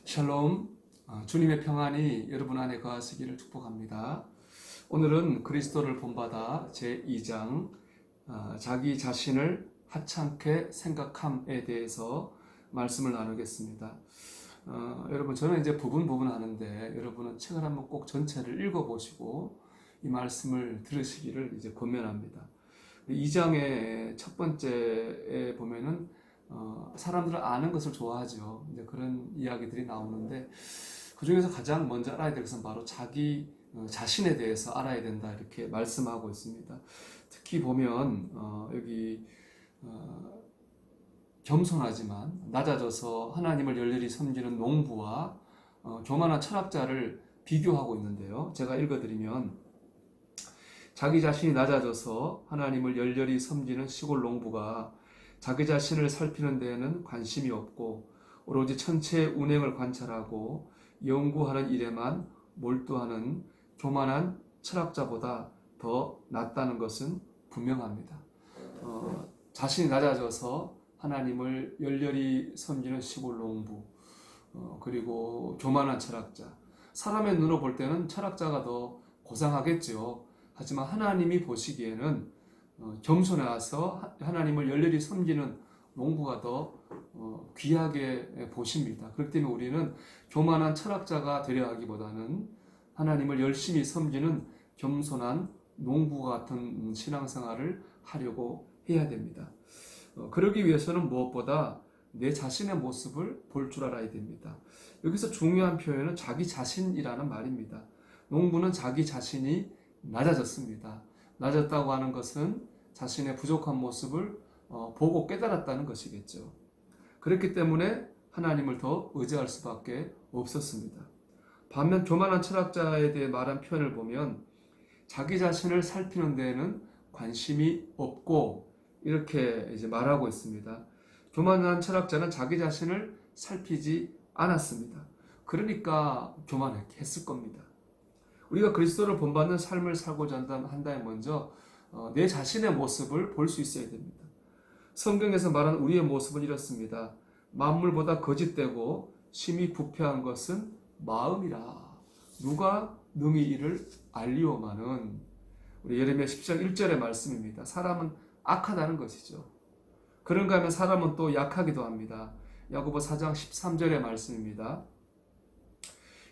샬롬, 주님의 평안이 여러분 안에 거하시기를 축복합니다. 오늘은 그리스도를 본받아 제2장 자기 자신을 하찮게 생각함에 대해서 말씀을 나누겠습니다. 여러분, 저는 이제 부분 하는데 여러분은 책을 한번 꼭 전체를 읽어보시고 이 말씀을 들으시기를 이제 권면합니다. 2장의 첫 번째에 보면은 사람들은 아는 것을 좋아하죠. 이제 그런 이야기들이 나오는데 그 중에서 가장 먼저 알아야 될 것은 바로 자기 자신에 대해서 알아야 된다 이렇게 말씀하고 있습니다. 특히 보면 여기 겸손하지만 낮아져서 하나님을 열렬히 섬기는 농부와 교만한 철학자를 비교하고 있는데요. 제가 읽어드리면 자기 자신이 낮아져서 하나님을 열렬히 섬기는 시골 농부가 자기 자신을 살피는 데에는 관심이 없고 오로지 천체의 운행을 관찰하고 연구하는 일에만 몰두하는 교만한 철학자보다 더 낫다는 것은 분명합니다. 자신이 낮아져서 하나님을 열렬히 섬기는 시골 농부, 그리고 교만한 철학자. 사람의 눈으로 볼 때는 철학자가 더 고상하겠죠. 하지만 하나님이 보시기에는 겸손해서 하나님을 열렬히 섬기는 농부가 더 귀하게 보십니다. 그렇기 때문에 우리는 교만한 철학자가 되려 하기보다는 하나님을 열심히 섬기는 겸손한 농부 같은 신앙생활을 하려고 해야 됩니다. 그러기 위해서는 무엇보다 내 자신의 모습을 볼 줄 알아야 됩니다. 여기서 중요한 표현은 자기 자신이라는 말입니다. 농부는 자기 자신이 낮아졌습니다. 낮았다고 하는 것은 자신의 부족한 모습을 보고 깨달았다는 것이겠죠. 그렇기 때문에 하나님을 더 의지할 수밖에 없었습니다. 반면 교만한 철학자에 대해 말한 표현을 보면 자기 자신을 살피는 데에는 관심이 없고 이렇게 이제 말하고 있습니다. 교만한 철학자는 자기 자신을 살피지 않았습니다. 그러니까 교만했을 겁니다. 우리가 그리스도를 본받는 삶을 살고자 한다면 먼저 내 자신의 모습을 볼 수 있어야 됩니다. 성경에서 말하는 우리의 모습은 이렇습니다. 만물보다 거짓되고 심히 부패한 것은 마음이라. 누가 능히 이를 알리오마는. 우리 예레미야 10장 1절의 말씀입니다. 사람은 악하다는 것이죠. 그런가 하면 사람은 또 약하기도 합니다. 야고보 4장 13절의 말씀입니다.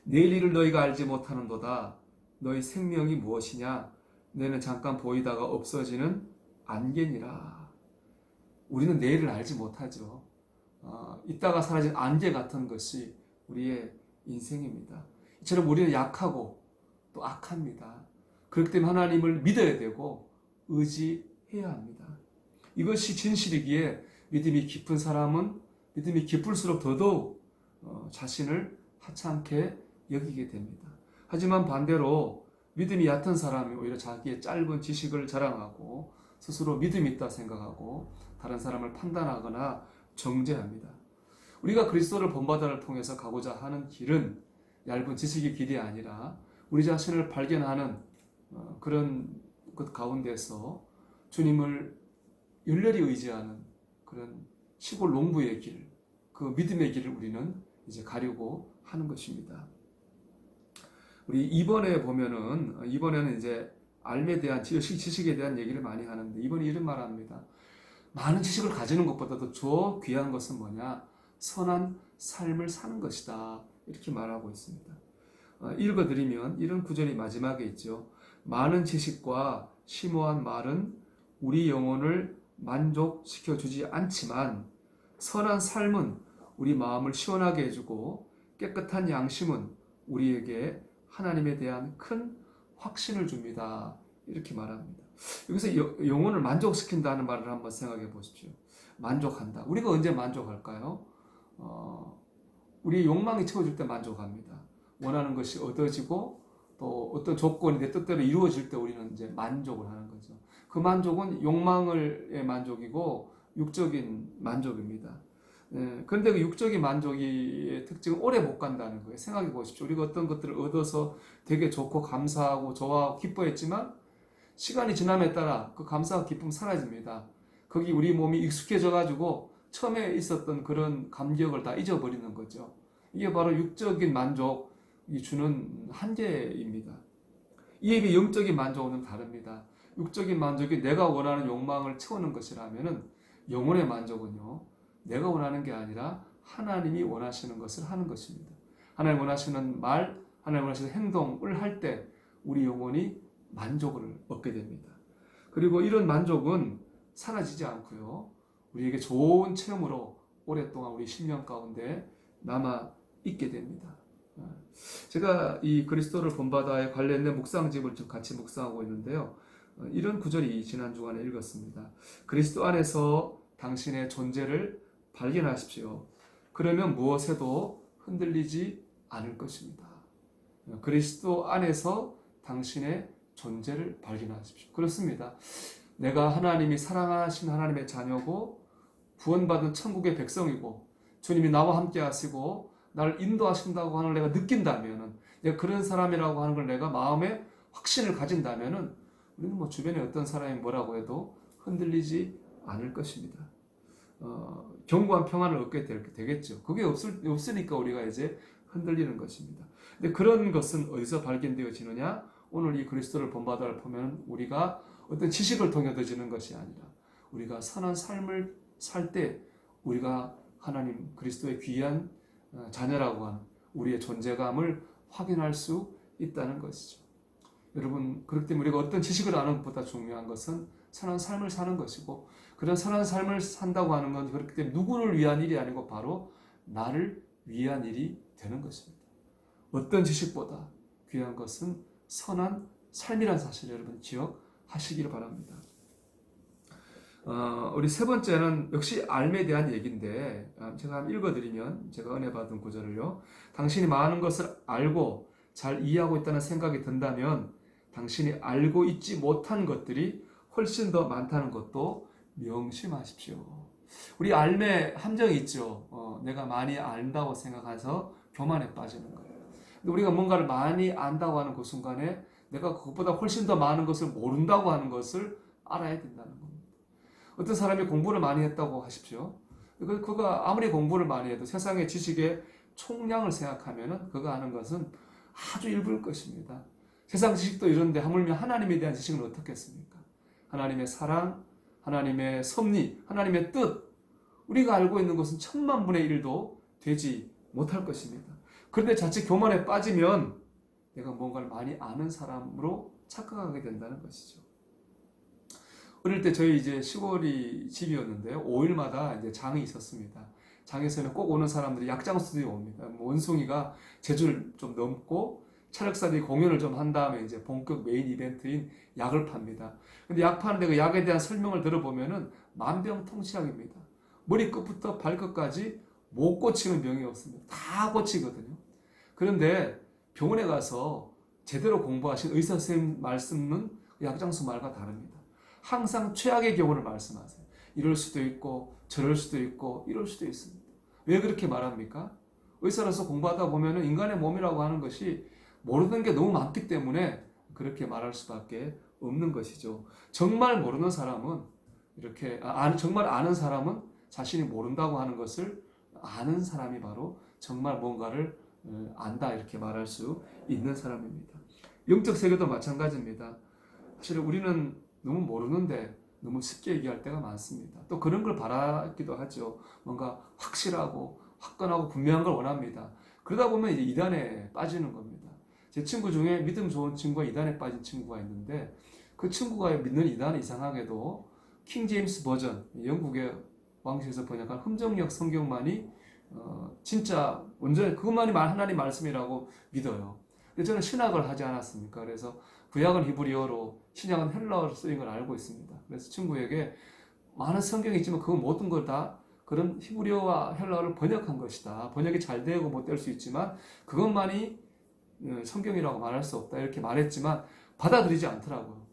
내일 일을 너희가 알지 못하는도다. 너희 생명이 무엇이냐? 너희는 잠깐 보이다가 없어지는 안개니라. 우리는 내일을 알지 못하죠. 이따가 사라진 안개 같은 것이 우리의 인생입니다. 이처럼 우리는 약하고 또 악합니다. 그렇기 때문에 하나님을 믿어야 되고 의지해야 합니다. 이것이 진실이기에 믿음이 깊은 사람은 믿음이 깊을수록 더더욱 자신을 하찮게 여기게 됩니다. 하지만 반대로 믿음이 얕은 사람이 오히려 자기의 짧은 지식을 자랑하고 스스로 믿음이 있다 생각하고 다른 사람을 판단하거나 정죄합니다. 우리가 그리스도를 본받아를 통해서 가고자 하는 길은 얇은 지식의 길이 아니라 우리 자신을 발견하는 그런 것 가운데서 주님을 열렬히 의지하는 그런 시골 농부의 길, 그 믿음의 길을 우리는 이제 가려고 하는 것입니다. 우리 이번에는 이제 삶에 대한 지식에 대한 얘기를 많이 하는데 이번에 이런 말을 합니다. 많은 지식을 가지는 것보다도 더 귀한 것은 뭐냐? 선한 삶을 사는 것이다. 이렇게 말하고 있습니다. 읽어드리면 이런 구절이 마지막에 있죠. 많은 지식과 심오한 말은 우리 영혼을 만족시켜주지 않지만 선한 삶은 우리 마음을 시원하게 해주고 깨끗한 양심은 우리에게 하나님에 대한 큰 확신을 줍니다. 이렇게 말합니다. 여기서 영혼을 만족시킨다는 말을 한번 생각해 보십시오. 만족한다. 우리가 언제 만족할까요? 우리의 욕망이 채워질 때 만족합니다. 원하는 것이 얻어지고 또 어떤 조건이 내 뜻대로 이루어질 때 우리는 이제 만족을 하는 거죠. 그 만족은 욕망의 만족이고 육적인 만족입니다. 그런데 그 육적인 만족의 특징은 오래 못 간다는 거예요. 생각해 보십시오. 우리가 어떤 것들을 얻어서 되게 좋고 감사하고 좋아하고 기뻐했지만 시간이 지남에 따라 그 감사와 기쁨 사라집니다. 거기 우리 몸이 익숙해져 가지고 처음에 있었던 그런 감격을 다 잊어버리는 거죠. 이게 바로 육적인 만족이 주는 한계입니다. 이에 비해 영적인 만족은 다릅니다. 육적인 만족이 내가 원하는 욕망을 채우는 것이라면은 영혼의 만족은요, 내가 원하는 게 아니라 하나님이 원하시는 것을 하는 것입니다. 하나님 원하시는 말, 하나님 원하시는 행동을 할 때 우리 영혼이 만족을 얻게 됩니다. 그리고 이런 만족은 사라지지 않고요, 우리에게 좋은 체험으로 오랫동안 우리 심령 가운데 남아 있게 됩니다. 제가 이 그리스도를 본받아에 관련된 묵상집을 좀 같이 묵상하고 있는데요. 이런 구절이 지난 주간에 읽었습니다. 그리스도 안에서 당신의 존재를 발견하십시오. 그러면 무엇에도 흔들리지 않을 것입니다. 그리스도 안에서 당신의 존재를 발견하십시오. 그렇습니다. 내가 하나님이 사랑하신 하나님의 자녀고 구원받은 천국의 백성이고 주님이 나와 함께 하시고 나를 인도하신다고 하는 걸 내가 느낀다면은, 내가 그런 사람이라고 하는 걸 내가 마음에 확신을 가진다면은 우리는 뭐 주변에 어떤 사람이 뭐라고 해도 흔들리지 않을 것입니다. 견고한 평안을 얻게 되겠죠. 그게 없으니까 우리가 이제 흔들리는 것입니다. 근데 그런 것은 어디서 발견되어지느냐? 오늘 이 그리스도를 본받아를 보면 우리가 어떤 지식을 통해 얻어지는 것이 아니라 우리가 선한 삶을 살 때 우리가 하나님 그리스도의 귀한 자녀라고 하는 우리의 존재감을 확인할 수 있다는 것이죠. 여러분, 그렇기 때문에 우리가 어떤 지식을 아는 것보다 중요한 것은 선한 삶을 사는 것이고, 그런 선한 삶을 산다고 하는 건 그렇기 때문에 누구를 위한 일이 아니고 바로 나를 위한 일이 되는 것입니다. 어떤 지식보다 귀한 것은 선한 삶이라는 사실 여러분 기억하시기를 바랍니다. 우리 세 번째는 역시 알에 대한 얘기인데, 제가 한번 읽어드리면, 제가 은혜 받은 구절을요, 당신이 많은 것을 알고 잘 이해하고 있다는 생각이 든다면 당신이 알고 있지 못한 것들이 훨씬 더 많다는 것도 명심하십시오. 우리 알매 함정이 있죠. 내가 많이 안다고 생각해서 교만에 빠지는 거예요. 근데 우리가 뭔가를 많이 안다고 하는 그 순간에 내가 그것보다 훨씬 더 많은 것을 모른다고 하는 것을 알아야 된다는 겁니다. 어떤 사람이 공부를 많이 했다고 하십시오. 그가 아무리 공부를 많이 해도 세상의 지식의 총량을 생각하면 그가 아는 것은 아주 일부일 것입니다. 세상 지식도 이런데 하물며 하나님에 대한 지식은 어떻겠습니까? 하나님의 사랑, 하나님의 섭리, 하나님의 뜻, 우리가 알고 있는 것은 1000만분의 1도 되지 못할 것입니다. 그런데 자칫 교만에 빠지면 내가 뭔가를 많이 아는 사람으로 착각하게 된다는 것이죠. 어릴 때 저희 이제 시골이 집이었는데요. 5일마다 이제 장이 있었습니다. 장에서는 꼭 오는 사람들이 약장수들이 옵니다. 원숭이가 제주를 좀 넘고 차력사들이 공연을 좀 한 다음에 이제 본격 메인 이벤트인 약을 팝니다. 근데 약 파는데 그 약에 대한 설명을 들어보면은 만병통치약입니다. 머리끝부터 발끝까지 못 고치는 병이 없습니다. 다 고치거든요. 그런데 병원에 가서 제대로 공부하신 의사 선생님 말씀은 약장수 말과 다릅니다. 항상 최악의 경우를 말씀하세요. 이럴 수도 있고 저럴 수도 있고 이럴 수도 있습니다. 왜 그렇게 말합니까? 의사로서 공부하다 보면 인간의 몸이라고 하는 것이 모르는 게 너무 많기 때문에 그렇게 말할 수밖에 없는 것이죠. 정말 모르는 사람은 이렇게 정말 아는 사람은 자신이 모른다고 하는 것을 아는 사람이 바로 정말 뭔가를 안다 이렇게 말할 수 있는 사람입니다. 영적 세계도 마찬가지입니다. 사실 우리는 너무 모르는데 너무 쉽게 얘기할 때가 많습니다. 또 그런 걸 바라기도 하죠. 뭔가 확실하고 화끈하고 분명한 걸 원합니다. 그러다 보면 이제 이단에 빠지는 겁니다. 제 친구 중에 믿음 좋은 친구가 이단에 빠진 친구가 있는데 그 친구가 믿는 이단은 이상하게도 킹 제임스 버전, 영국의 왕실에서 번역한 흠정역 성경만이 진짜 완전히 그것만이 하나님 말씀이라고 믿어요. 근데 저는 신학을 하지 않았습니까? 그래서 구약은 히브리어로 신약은 헬라어로 쓰인 걸 알고 있습니다. 그래서 친구에게 많은 성경이 있지만 그 모든 걸 다 그런 히브리어와 헬라어를 번역한 것이다. 번역이 잘 되고 못 될 수 있지만 그것만이 성경이라고 말할 수 없다. 이렇게 말했지만 받아들이지 않더라고요.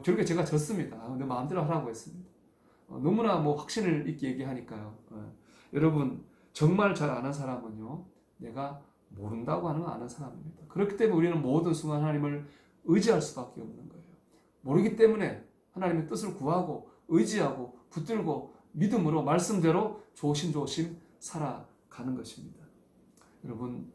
결국에 제가 졌습니다. 내 마음대로 하라고 했습니다. 너무나 확신을 있게 얘기하니까요. 여러분 정말 잘 아는 사람은요, 내가 모른다고 하는 건 아는 사람입니다. 그렇기 때문에 우리는 모든 순간 하나님을 의지할 수밖에 없는 거예요. 모르기 때문에 하나님의 뜻을 구하고 의지하고 붙들고 믿음으로 말씀대로 조심조심 살아가는 것입니다. 여러분